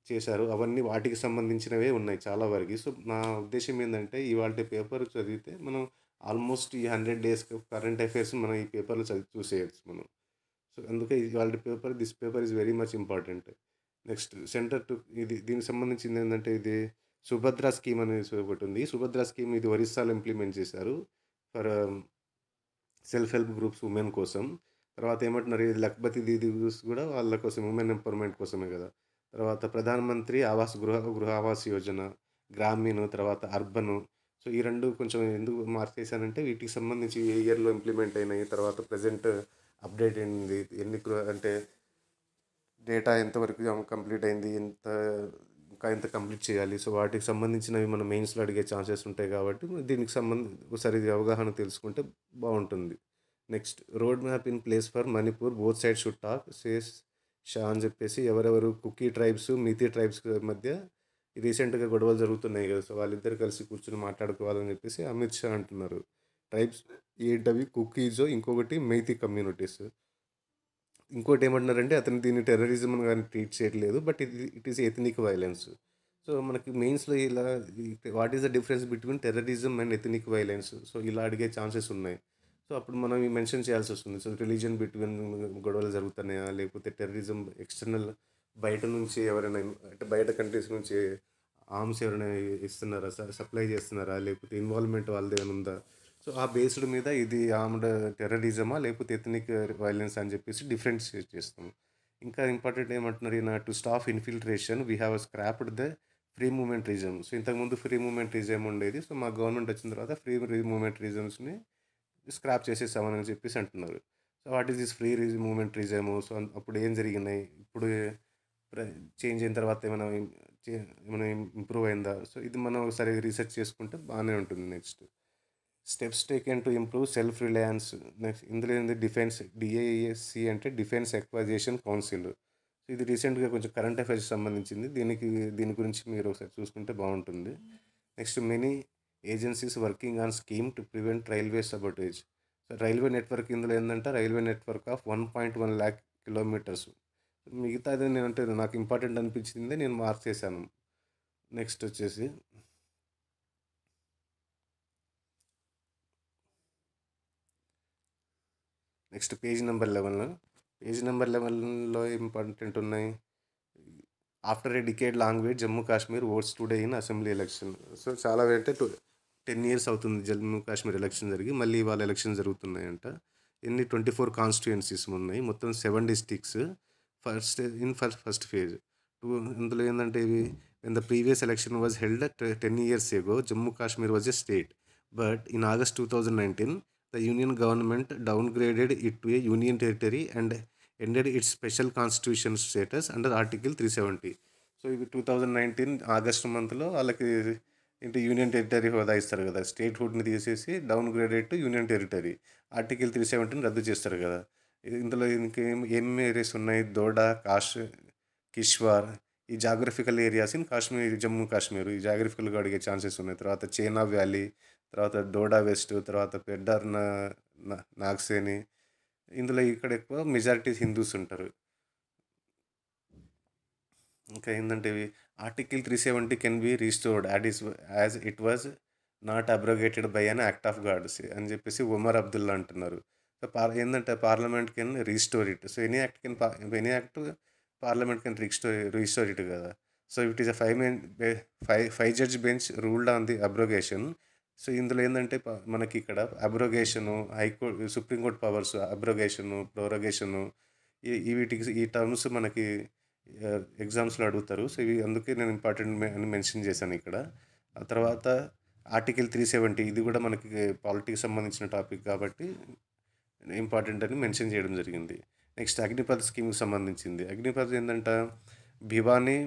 చేశారు, అవన్నీ వాటికి సంబంధించినవే ఉన్నాయి చాలా వరకు. సో నా ఉద్దేశం ఏంటంటే, ఇవాళ పేపర్ చదివితే మనం ఆల్మోస్ట్ ఈ 100 days కరెంట్ అఫైర్స్ మనం ఈ పేపర్లో చూసేయచ్చు మనం. సో అందుకే ఇవాళ this paper is very much important. Next, దీనికి సంబంధించింది ఏంటంటే, ఇది సుభద్ర స్కీమ్ అనేది ఒకటి ఉంది. సుభద్ర స్కీమ్ ఇది ఒరిస్సాలో ఇంప్లిమెంట్ చేశారు for self help groups, women కోసం. తర్వాత ఏమంటున్నారు, ఇది లఖ్పతి దీదీ కూడా వాళ్ళ కోసం, ఉమెన్ ఎంపవర్మెంట్ కోసమే కదా. తర్వాత ప్రధానమంత్రి గృహ ఆవాస్ యోజన, గ్రామీణ, తర్వాత అర్బన్. సో ఈ రెండు కొంచెం ఎందుకు మార్చేశానంటే, వీటికి సంబంధించి ఏ ఇయర్లో ఇంప్లిమెంట్ అయినాయి, తర్వాత ప్రజెంట్ అప్డేట్ అయింది, అంటే డేటా ఎంతవరకు కంప్లీట్ అయింది, ఇంకా ఎంత కంప్లీట్ చేయాలి. సో వాటికి సంబంధించినవి మన మెయిన్స్లో అడిగే ఛాన్సెస్ ఉంటాయి కాబట్టి దీనికి ఒకసారి అవగాహన తెలుసుకుంటే బాగుంటుంది. Next, road map in place for Manipur, both side should talk says Shah అని చెప్పేసి, ఎవరెవరు కుకీ ట్రైబ్స్, మిగతా ట్రైబ్స్ మధ్య రీసెంట్గా గొడవలు జరుగుతున్నాయి కదా, సో వాళ్ళిద్దరు కలిసి కూర్చొని మాట్లాడుకోవాలని చెప్పేసి అమిత్ షా అంటున్నారు. ట్రైబ్స్ ఏంటవి, కుకీజో, ఇంకొకటి మెయితీ కమ్యూనిటీస్. ఇంకోటి ఏమంటున్నారంటే, అతను దీన్ని టెర్రరిజం కానీ ట్రీట్ చేయట్లేదు, but it is ethnic violence. So మనకి మెయిన్స్లో ఇలా what is the difference between terrorism and ethnic violence, so ఇలా అడిగే ఛాన్సెస్ ఉన్నాయి. సో సో అప్పుడు మనం మెన్షన్ చేయాల్సి వస్తుంది. సో రిలీజియన్ బిట్వీన్ గొడవలు జరుగుతున్నాయా, లేకపోతే టెర్రరిజం ఎక్స్టర్నల్ బయట నుంచి ఎవరైనా అంటే బయట కంట్రీస్ నుంచి ఆర్మ్స్ ఎవరైనా ఇస్తున్నారా, సప్లై చేస్తున్నారా, లేకపోతే ఇన్వాల్వ్మెంట్ వాళ్ళది ఏమైనా ఉందా. సో ఆ బేస్డ్ మీద ఇది ఆర్మ్డ్ టెర్రరిజమా లేకపోతే ఎథనిక్ వైలెన్స్ అని చెప్పేసి డిఫరెన్షియేట్ చేస్తాం. ఇంకా ఇంపార్టెంట్ ఏమంటున్నారు ఈయన, to stop infiltration we have scrapped the free movement regime. So ఇంతకుముందు ఫ్రీ మూమెంట్ రిజమ్ ఉండేది. సో మా గవర్నమెంట్ వచ్చిన తర్వాత ఫ్రీ మూమెంట్ రిజమ్స్ని స్క్రాప్ చేసేసామని చెప్పేసి అంటున్నారు. So what is this free movement regime. So అప్పుడు ఏం జరిగినాయి, ఇప్పుడు చేంజ్ అయిన తర్వాత ఏమైనా ఇంప్రూవ్ అయిందా. సో ఇది మనం ఒకసారి రీసెర్చ్ చేసుకుంటే బాగానే ఉంటుంది. Next steps taken to improve self Reliance. Next ఇందులో ఏంది, డిఫెన్స్ డిఐఎస్సి అంటే డిఫెన్స్ ఎక్వైజేషన్ కౌన్సిల్. ఇది రీసెంట్గా కొంచెం కరెంట్ అఫైర్స్ సంబంధించింది. దీని గురించి మీరు ఒకసారి చూసుకుంటే బాగుంటుంది. Next many agencies working on scheme to prevent railway sabotage. So railway network ఇందులో ఏంటంటే railway network of 1.1 lakh kilometres. మిగతాది నేను అంటే నాకు ఇంపార్టెంట్ అనిపించింది, నేను మార్క్ చేశాను. నెక్స్ట్ వచ్చేసి next page number 11. Page number 11లో ఇంపార్టెంట్ ఉన్నాయి. After a decade long wait Jammu Kashmir votes today in assembly election. So చాలా అంటే 10 years అవుతుంది జమ్మూ కాశ్మీర్ ఎలక్షన్ జరిగి, మళ్ళీ ఇవాళ ఎలక్షన్ జరుగుతున్నాయంట. 24 కాన్స్టిట్యుయెన్సీస్ ఉన్నాయి, మొత్తం 7 districts ఫస్ట్ ఫేజ్. ఇందులో ఏంటంటే ఇవి, when the previous election was held 10 years ago, Jammu Kashmir was a state. But in August 2019, the union government downgraded it to a union territory and ended its special constitution status under Article 370. So ఇవి 2019 August మంత్లో వాళ్ళకి ఏంటి union territory హోదా ఇస్తారు కదా, state హుడ్ని తీసేసి down graded to union territory. Article 370 రద్దు చేస్తారు కదా. ఇందులో ఏం ఏరియాస్ ఉన్నాయి, దోడా, కిష్వార్, ఈ geographical areas in Kashmir, Jammu Kashmir ఈ జాగ్రఫికల్గా అడిగే ఛాన్సెస్ ఉన్నాయి. తర్వాత చైనా వ్యాలీ, తర్వాత డోడా వెస్ట్, తర్వాత పెడ్డార్ నాగ్సేని. ఇందులో ఇక్కడ ఎక్కువ మెజారిటీ హిందూస్ ఉంటారు. ఇంకా ఏంటంటే article 370 can be restored as it was not abrogated by an act of God అని చెప్పేసి ఉమర్ అబ్దుల్లా అంటున్నారు. సో ఏంటంటే parliament can restore it. So any act parliament can restore it కదా. So it is a 5 judge bench ruled on the abrogation. So ఇందులో ఏంటంటే మనకి ఇక్కడ abrogation, high court, supreme court powers, abrogation, prorogation, ఈ టర్మ్స్ మనకి ఎగ్జామ్స్లో అడుగుతారు. సో ఇవి అందుకే నేను ఇంపార్టెంట్ అని మెన్షన్ చేశాను ఇక్కడ. ఆ తర్వాత ఆర్టికల్ 370 ఇది కూడా మనకి పాలిటిక్స్ సంబంధించిన టాపిక్ కాబట్టి ఇంపార్టెంట్ అని మెన్షన్ చేయడం జరిగింది. నెక్స్ట్ అగ్నిపథ్ స్కీమ్కి సంబంధించింది. అగ్నిపథ్ ఏంటంటే Bhiwani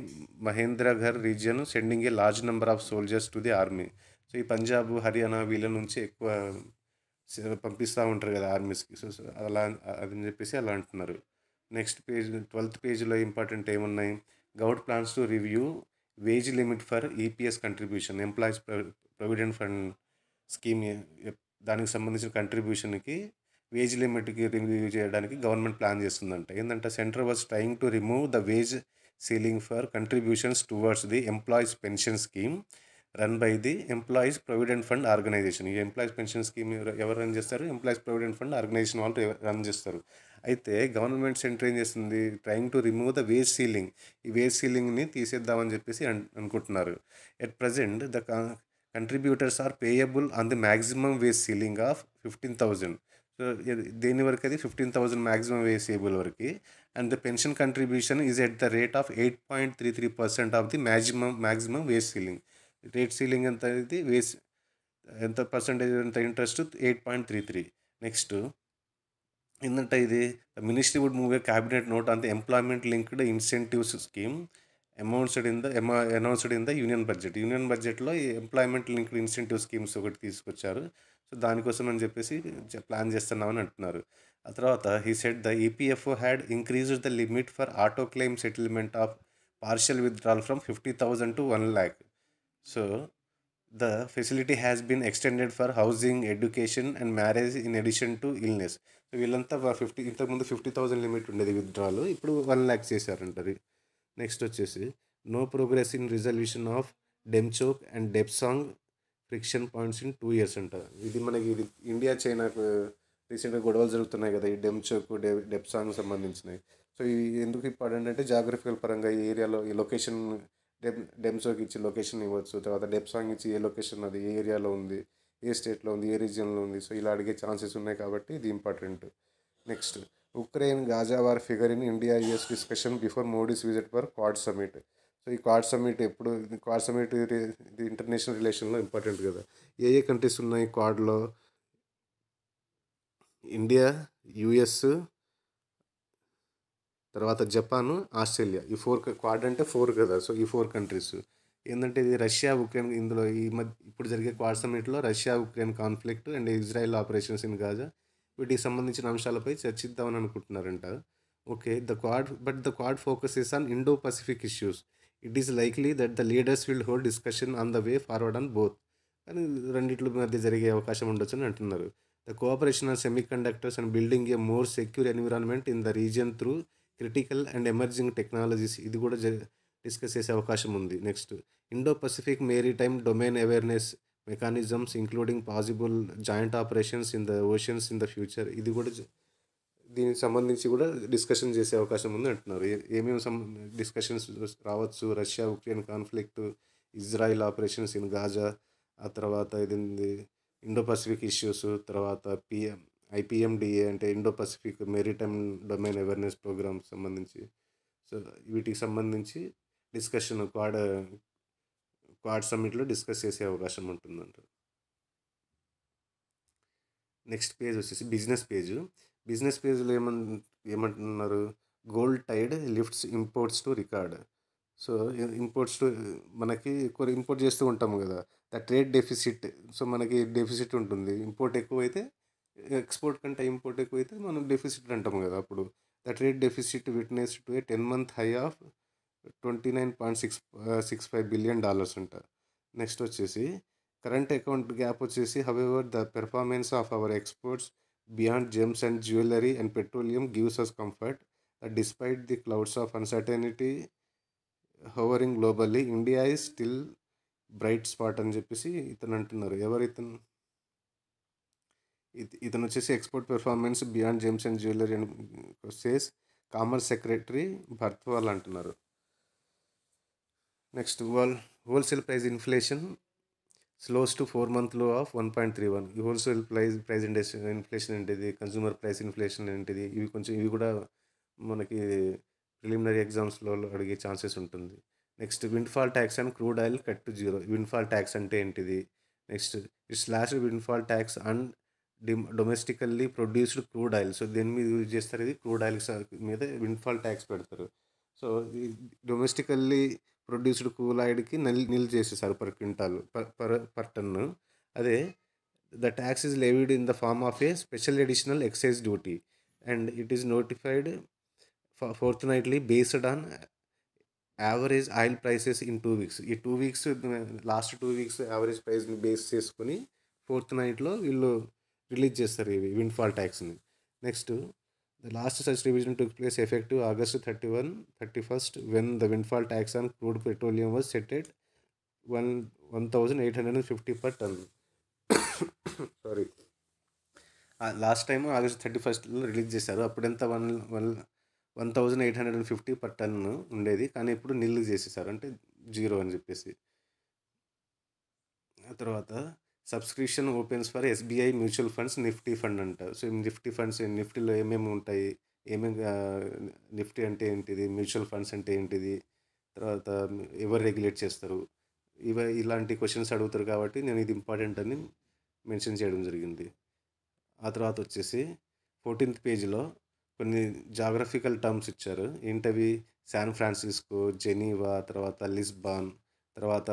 Mahendragarh region sending a large number of soldiers to the army. So ఈ పంజాబ్, హర్యానా వీళ్ళ నుంచి ఎక్కువ పంపిస్తూ ఉంటారు కదా ఆర్మీస్కి. సో అలా అని చెప్పేసి అలా అంటున్నారు. నెక్స్ట్ పేజ్ 12th పేజ్లో ఇంపార్టెంట్ ఏమున్నాయి, government plans to review wage limit for EPS contribution, employees provident fund scheme. దానికి సంబంధించిన కంట్రిబ్యూషన్కి వేజ్ లిమిట్కి రివ్యూ చేయడానికి గవర్నమెంట్ ప్లాన్ చేస్తుందంట. ఏంటంటే centre was trying to remove the wage ceiling for contributions towards the employees pension scheme run by the employees provident fund organisation. ఈ employees pension scheme ఎవరు run చేస్తారు, ఎంప్లాయీస్ ప్రొవిడెంట్ ఫండ్ ఆర్గనైజేషన్ వాళ్ళు run చేస్తారు. అయితే government centre ఏం చేస్తుంది, trying to remove the wage ceiling. ఈ wage సీలింగ్ని తీసేద్దామని చెప్పేసి అనుకుంటున్నారు. At present the contributors are payable on the maximum wage ceiling of 15,000. So దేని వరకు అది 15,000 మ్యాక్సిమం వేజ్ సేబుల్ వరకు. And the pension contribution is at the rate of 8.33% of the maximum wage ceiling. Rate ceiling ఎంత, ఇది veg ఎంత percentage, ఎంత interest 8.33. Next ఏంటంటే ఇది ministry would move a cabinet note on the employment linked incentives scheme announced in the union budget. Union బడ్జెట్లో ఈ employment linked incentive schemes ఒకటి తీసుకొచ్చారు. సో దానికోసం అని చెప్పేసి ప్లాన్ చేస్తున్నామని అంటున్నారు. ఆ తర్వాత he said the EPFO had increased the limit for auto claim settlement of partial withdrawal from 50,000 to 1 lakh. So the facility has been extended for housing, education and marriage in addition to illness. So వీళ్ళంతా ఇంతకుముందు 50,000 limit ఉండేది withdrawal, ఇప్పుడు 1 lakh చేశారంటారు. Next వచ్చేసి no progress in resolution of Demchok and Depsang friction points in 2 years అంట. ఇది మనకి India China రీసెంట్గా గొడవలు జరుగుతున్నాయి కదా, ఈ డెమ్చోక్ డెప్సాంగ్ సంబంధించినవి. సో ఇవి ఎందుకు ఇంపార్టెంట్ అంటే జాగ్రఫికల్ పరంగా ఈ ఏరియాలో ఈ లొకేషన్ డెమ్చోక్ ఇచ్చి లొకేషన్ ఇవ్వచ్చు, తర్వాత డెప్సాంగ్ ఇచ్చి ఏ లొకేషన్ అది ఏ ఏరియాలో ఉంది, ఏ స్టేట్లో ఉంది, ఏ రీజియన్లో ఉంది. సో ఇలా అడిగే ఛాన్సెస్ ఉన్నాయి కాబట్టి ఇది important. Next, Ukraine Gaza war figure in India US discussion before Modi's visit for quad summit. So ఈ క్వాడ్ సమిట్ ఎప్పుడు, క్వాడ్ సమిట్ ఇది ఇంటర్నేషనల్ రిలేషన్లో ఇంపార్టెంట్ కదా. ఏ కంట్రీస్ ఉన్నాయి క్వాడ్లో? ఇండియా, యుఎస్, తర్వాత జపాన్, ఆస్ట్రేలియా. ఈ క్వాడ్ అంటే 4 కదా. సో ఈ 4 కంట్రీస్ ఏంటంటే ఇది రష్యా ఉక్రెయిన్, ఇందులో ఈ మధ్య ఇప్పుడు జరిగే క్వాడ్ సమిట్లో Russia Ukraine conflict and Israel operations in Gaza వీటికి సంబంధించిన అంశాలపై చర్చిద్దామని అనుకుంటున్నారంట. Okay, the Quad focuses on Indo Pacific issues. It is likely that the leaders will hold discussion on the way forward on both. కానీ రెండిట్ల మధ్య జరిగే అవకాశం ఉండొచ్చు అని అంటున్నారు. The cooperation on semiconductors and building a more secure environment in the region through critical and emerging technologies, ఇది కూడా డిస్కస్ చేసే అవకాశం ఉంది. Next, Indo Pacific maritime domain awareness mechanisms including possible joint operations in the oceans in the future, ఇది కూడా దీనికి సంబంధించి కూడా డిస్కషన్ చేసే అవకాశం ఉంది అంటున్నారు. ఏమేమి డిస్కషన్స్ రావచ్చు? Russia Ukraine conflict, Israel operations in Gaza, ఆ తర్వాత ఇది ఇండో పసిఫిక్ ఇష్యూస్, తర్వాత ఐపిఎండిఏ అంటే Indo Pacific maritime domain awareness programme సంబంధించి. సో వీటికి సంబంధించి డిస్కషన్ క్వాడ్ సమ్మిట్లో డిస్కస్ చేసే అవకాశం ఉంటుందంట. నెక్స్ట్ పేజ్ వచ్చేసి బిజినెస్ పేజ్. బిజినెస్ పేజ్లో ఏమంటున్నారు? Gold tide lifts imports to record. So imports to, మనకి ఎక్కువ ఇంపోర్ట్ చేస్తూ ఉంటాము కదా, ద ట్రేడ్ డెఫిసిట్. సో మనకి డెఫిసిట్ ఉంటుంది, ఇంపోర్ట్ ఎక్కువైతే ఎక్స్పోర్ట్ కంటే ఇంపోర్ట్ ఎక్కువైతే మనం డెఫిసిట్ అంటాము కదా. అప్పుడు the trade deficit witness to a 10-month high of $29.65 billion అంట. నెక్స్ట్ వచ్చేసి కరెంట్ అకౌంట్ గ్యాప్ వచ్చేసి however the performance of our exports beyond gems and jewellery and petroleum gives us comfort that despite the clouds of uncertainty hovering globally India is still bright spot అని చెప్పేసి ఇతను అంటున్నారు. ఎవరు ఇతను? ఇతను వచ్చేసి export performance beyond gems and jewellery and says commerce secretary Barthwal అంటున్నారు. Next, wholesale price inflation slows to 4-month low of 1.31. ఈ హోల్సేల్ ప్రైస్ ఇన్ఫ్లేషన్ ఏంటిది, కన్జ్యూమర్ ప్రైస్ ఇన్ఫ్లేషన్ ఏంటిది, ఇవి కూడా మనకి ప్రిలిమినరీ ఎగ్జామ్స్లో అడిగే ఛాన్సెస్ ఉంటుంది. Next, windfall tax and crude oil cut to 0. Windfall tax అంటే ఏంటిది? Next, slash windfall tax and domestically produced crude oil. So దేని మీద యూజ్ చేస్తారు? ఇది క్రూడ్ ఆయిల్ మీద విండ్ఫాల్ ట్యాక్స్ పెడతారు. సో డొమెస్టికల్లీ ప్రొడ్యూస్డ్ క్రూడ్ ఆయిల్కి నిల్ చేసేసారు పర్ క్వింటాల్, పర్ టన్ను. అదే the tax is levied in the form of a special additional excise duty and it is notified fortnightly based on average oil prices in 2 weeks. ఈ 2 weeks last 2 weeks average ప్రైస్ని base చేసుకొని ఫోర్త్నైట్లో వీళ్ళు release చేస్తారు ఇవి windfall ట్యాక్స్ని. Next, the last such revision took place effective August 31st when the windfall tax on crude petroleum was set at 1,850 per ton. Sorry, last time August 31st release చేశారు. అప్పుడెంత 1,850 per ton ఉండేది, కానీ ఇప్పుడు నిల్లు చేసేసారు, అంటే 0 అని చెప్పేసి. ఆ తర్వాత subscription opens for SBI mutual funds Nifty fund అంట. సో నిఫ్టీ ఫండ్స్, నిఫ్టీలో ఏమేమి ఉంటాయి, నిఫ్టీ అంటే ఏంటిది, మ్యూచువల్ ఫండ్స్ అంటే ఏంటిది, తర్వాత ఎవరు రెగ్యులేట్ చేస్తారు, ఇలాంటి క్వశ్చన్స్ అడుగుతారు కాబట్టి నేను ఇది ఇంపార్టెంట్ అని మెన్షన్ చేయడం జరిగింది. ఆ తర్వాత వచ్చేసి 14th పేజీలో కొన్ని జాగ్రఫికల్ టర్మ్స్ ఇచ్చారు. ఏంటవి? శాన్ ఫ్రాన్సిస్కో, జెనీవా, తర్వాత లిస్బాన్, తర్వాత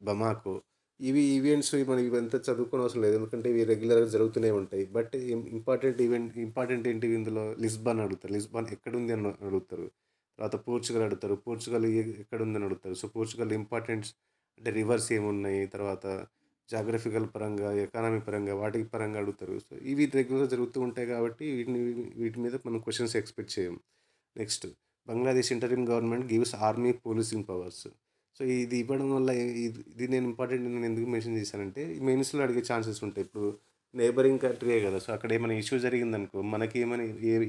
బమాకో. ఇవి ఈవెంట్స్ మనం ఇవంతా చదువుకోని అవసరం లేదు, ఎందుకంటే ఇవి రెగ్యులర్గా జరుగుతూనే ఉంటాయి. బట్ ఇంపార్టెంట్ ఏంటివి ఇందులో? లిస్బాన్ అడుగుతారు, లిస్బాన్ ఎక్కడుంది అని అడుగుతారు. తర్వాత పోర్చుగల్ అడుగుతారు, పోర్చుగల్ ఎక్కడుందని అడుగుతారు. సో పోర్చుగల్ ఇంపార్టెంట్స్ అంటే రివర్స్ ఏమున్నాయి, తర్వాత జాగ్రఫికల్ పరంగా, ఎకానమీ పరంగా, వాటి పరంగా అడుగుతారు. సో ఇవి రెగ్యులర్గా జరుగుతూ ఉంటాయి కాబట్టి వీటి మీద మనం క్వశ్చన్స్ ఎక్స్పెక్ట్ చేయం. Next, Bangladesh interim government gives army policing powers. So ఇది ఇవ్వడం వల్ల ఇది నేను ఇంపార్టెంట్ నేను ఎందుకు మెన్షన్ చేశానంటే మెయిన్స్లో అడిగే ఛాన్సెస్ ఉంటాయి. ఇప్పుడు నేబరింగ్ కంట్రీయే కదా. సో అక్కడ ఏమైనా ఇష్యూ జరిగిందనుకో మనకి ఏమైనా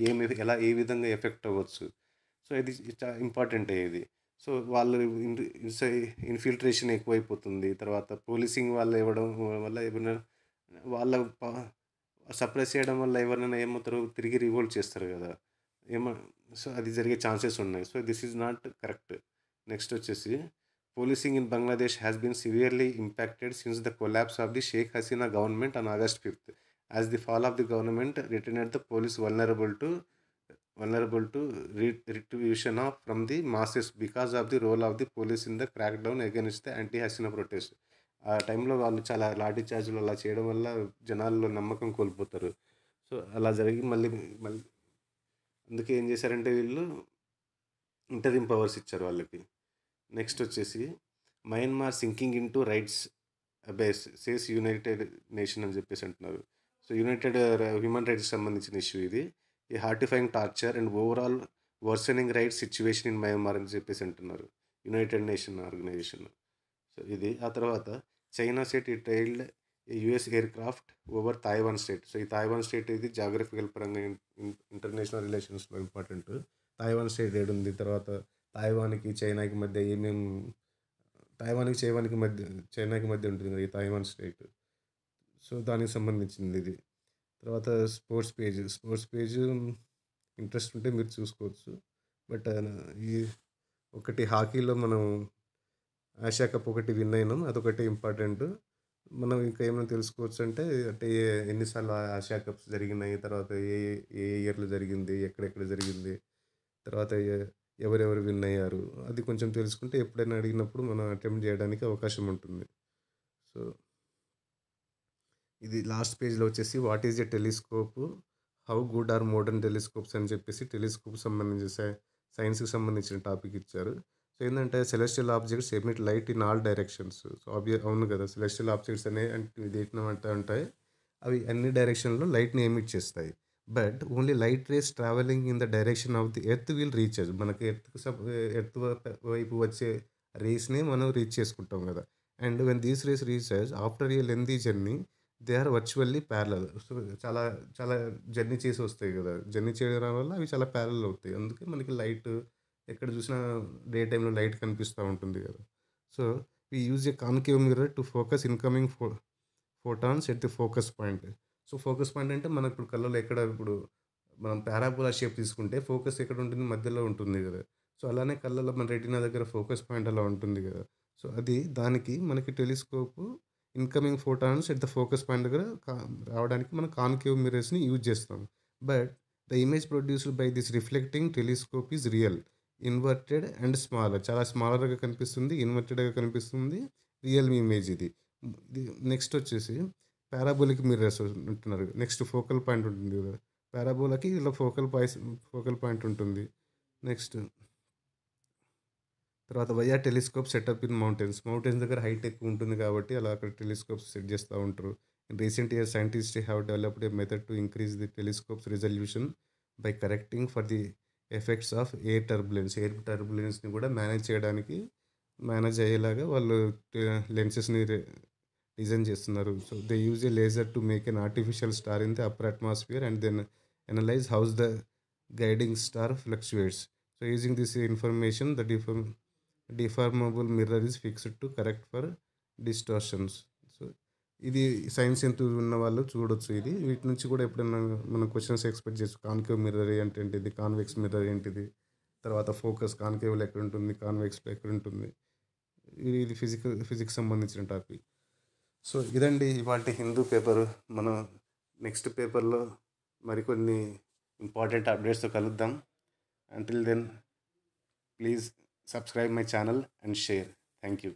ఏమి ఎలా ఏ విధంగా ఎఫెక్ట్ అవ్వచ్చు. సో ఇది ఇంపార్టెంటే ఇది. సో వాళ్ళు ఇన్ఫిల్ట్రేషన్ ఎక్కువైపోతుంది. తర్వాత పోలీసింగ్ వాళ్ళు ఇవ్వడం వల్ల ఏమైనా వాళ్ళ సప్రెస్ చేయడం వల్ల ఎవరైనా ఏమవుతారు, తిరిగి రివోల్ట్ చేస్తారు కదా. ఏమ సో అది జరిగే ఛాన్సెస్ ఉన్నాయి. So this is not correct. Next వచ్చేసి policing in Bangladesh has been severely impacted since the collapse of the Sheikh Hasina government on August 5th. As the fall of the government rendered the police vulnerable to retribution from the masses because of the role of the police in the crackdown against the anti-Hasina protest. ఆ టైంలో వాళ్ళు చాలా లాఠీ చార్జీలు అలా చేయడం వల్ల జనాల్లో నమ్మకం కోల్పోతారు. సో అలా జరిగి మళ్ళీ మళ్ళీ అందుకే ఏం చేశారంటే వీళ్ళు ఇంటరిమ్ పవర్స్ ఇచ్చారు వాళ్ళకి. నెక్స్ట్ వచ్చేసి Myanmar sinking in to rights abyss says United Nation అని చెప్పేసి అంటున్నారు. సో యునైటెడ్ హ్యూమన్ రైట్స్కి సంబంధించిన ఇష్యూ ఇది. ఈ horrifying torture and overall worsening rights situation in Myanmar అని చెప్పేసి అంటున్నారు యునైటెడ్ నేషన్ ఆర్గనైజేషన్. సో ఇది ఆ తర్వాత చైనా స్టేట్ ఈ trailed US aircraft over Taiwan state. So ఈ తాయివాన్ స్టేట్ ఇది జాగ్రఫికల్ పరంగా ఇంటర్నేషనల్ రిలేషన్స్లో ఇంపార్టెంట్. తాయివాన్ స్టేట్ ఏడుంది, తర్వాత తాయివాన్కి చైనాకి మధ్య చైనాకి మధ్య ఉంటుంది కదా ఈ తాయివాన్ స్టేట్. సో దానికి సంబంధించింది ఇది. తర్వాత స్పోర్ట్స్ పేజ్ ఇంట్రెస్ట్ ఉంటే మీరు చూసుకోవచ్చు. బట్ ఈ ఒకటి హాకీలో మనం ఆసియా కప్ ఒకటి విన్ అయినాం, అదొకటి ఇంపార్టెంట్. మనం ఇంకా ఏమైనా తెలుసుకోవచ్చు అంటే ఎన్నిసార్లు ఆసియా కప్స్ జరిగినాయి, తర్వాత ఏ ఏ ఇయర్లో జరిగింది, ఎక్కడెక్కడ జరిగింది, తర్వాత ఎవరెవరు విన్ అయ్యారు, అది కొంచెం తెలుసుకుంటే ఎప్పుడైనా అడిగినప్పుడు మనం అటెంప్ట్ చేయడానికి అవకాశం ఉంటుంది. సో ఇది లాస్ట్ పేజ్లో వచ్చేసి what is a telescope, how good or modern telescopes అని చెప్పేసి టెలిస్కోప్ సంబంధించి సైన్స్కి సంబంధించిన టాపిక్ ఇచ్చారు. సో ఏంటంటే celestial objects emit light in all directions. So అవును కదా, సెలెస్టియల్ ఆబ్జెక్ట్స్ ఉంటాయి, అవి అన్ని డైరెక్షన్లో లైట్ని ఎమిట్ చేస్తాయి. But only light rays travelling in the direction of the earth will reach us. మనకి ఎర్త్ వైపు వచ్చే రేస్ని మనం రీచ్ చేసుకుంటాం కదా. And when these rays reaches after a lengthy journey they are virtually parallel. So చాలా చాలా జర్నీ చేసి వస్తాయి కదా, జర్నీ చేయడం వల్ల అవి చాలా ప్యారలల్ అవుతాయి. అందుకే మనకి లైట్ ఎక్కడ చూసినా డే టైంలో లైట్ కనిపిస్తూ ఉంటుంది కదా. So we use a concave mirror to focus incoming photons at the focus point. So focus point అంటే మనకు ఇప్పుడు కళ్ళలో ఇప్పుడు మనం పారాబోలా షేప్ తీసుకుంటే ఫోకస్ ఎక్కడ ఉంటుంది, మధ్యలో ఉంటుంది కదా. సో అలానే కళ్ళలో మన రెటీనా దగ్గర ఫోకస్ పాయింట్ అలా ఉంటుంది కదా. సో అది దానికి మనకి telescope incoming photons at the focus point దగ్గర రావడానికి మనం కాన్కేవ్ మిర్రర్స్ని యూజ్ చేస్తాం. But the image produced by this reflecting telescope is real, inverted and smaller. చాలా స్మాలర్గా కనిపిస్తుంది, ఇన్వర్టెడ్గా కనిపిస్తుంది, రియల్ ఇమేజ్ ఇది. నెక్స్ట్ వచ్చేసి పారాబోలిక్ మిర్రర్స్ ఉంటున్నారు. నెక్స్ట్ ఫోకల్ పాయింట్ ఉంటుంది కదా, పారాబోలాకి ఇలా ఫోకల్ పాయింట్ ఉంటుంది. నెక్స్ట్ తర్వాత వైఆ టెలిస్కోప్ సెటప్ ఇన్ మౌంటైన్స్ దగ్గర హైట్ ఎక్కువ ఉంటుంది కాబట్టి అలా అక్కడ టెలిస్కోప్స్ సెట్ చేస్తూ ఉంటారు. In recent years scientist have developed a method to increase the telescope's resolution by correcting for the effects of air టర్బులెన్స్ని కూడా మేనేజ్ అయ్యేలాగా వాళ్ళు లెన్సెస్ని డిజైన్ చేస్తున్నారు. So they use a laser to make an artificial star in the upper atmosphere and then analyse how's the guiding star fluctuates. So using this information the deformable mirror is fixed to correct for distortions. So ఇది science ఎంత ఉన్న వాళ్ళు చూడొచ్చు. ఇది వీటి నుంచి కూడా ఎప్పుడైనా మనం క్వశ్చన్స్ ఎక్స్పెక్ట్ చేయొచ్చు. కాన్కేవ్ మిర్రర్ ఏంటిది, కాన్వెక్స్ మిర్రర్ ఏంటిది, తర్వాత ఫోకస్ కాన్కేవ్లో ఎక్కడ ఉంటుంది, కాన్వెక్స్లో ఎక్కడ ఉంటుంది, ఇది ఫిజిక్స్ సంబంధించిన టాపిక్. సో ఇదండి ఇవాళ హిందూ పేపరు. మనం నెక్స్ట్ పేపర్లో మరికొన్ని ఇంపార్టెంట్ అప్డేట్స్తో కలుద్దాం. Until then, please subscribe my channel and share. Thank you.